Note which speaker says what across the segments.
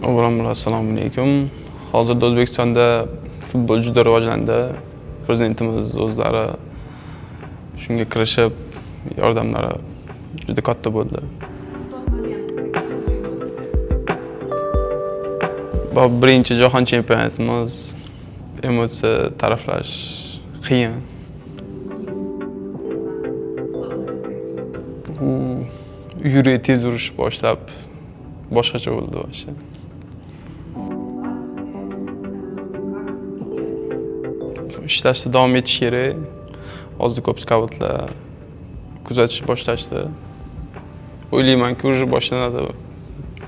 Speaker 1: Avvalambor assalomu alaykum. Hozirda O'zbekistonda futbol juda rivojlandi. Prezidentimiz o'zlari shunga kirishib, yordamlari juda katta bo'ldi. Bu birinchi jahon chempionatimiz, emotsiya taraflash qiyin. Yurib tez urish boshlab boshqacha bo'ldi o'sha. Ishlashda davom etish kerak. Hozir ko'p skautlar kuzatish boshlashdi. O'ylaymanki, уже boshlanadi.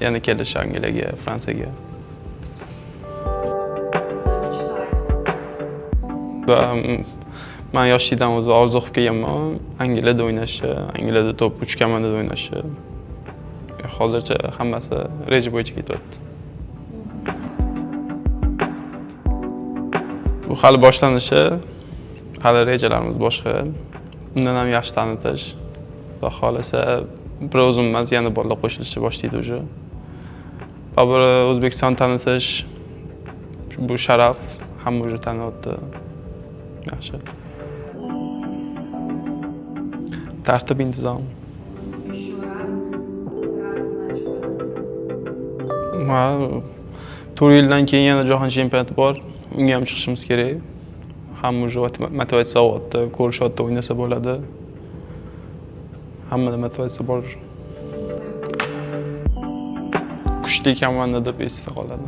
Speaker 1: Yana kelish Angliyaga, Fransiyaga. Men yoshlikdan o'zi orzu qilib kelganman. Angliyada o'ynashni, Angliyada top 3 komandada o'ynashni. Hozircha hammasi reja bo'yicha ketyapti. Bu hali boshlanishi, hali rejalarimiz boshqa. Undan ham yaxshi tanitish. Xudo xolasa, bir o'zim emas, yana bolalar qo'shilishni boshlaydi уже. Baribir O'zbekiston tanitish bu sharaf, hamma уже taniyapti. Yaxshi. Tartib intizom. Va 4 yildan keyin yana jahon chempionati bor. Unga ham chiqishimiz kerak. Hamma уже motivatsiya olyapti, ko'rishyapti, o'ynasa bo'ladi. Hammada motivatsiya bor. Kuchli komanda deb esda qoladi.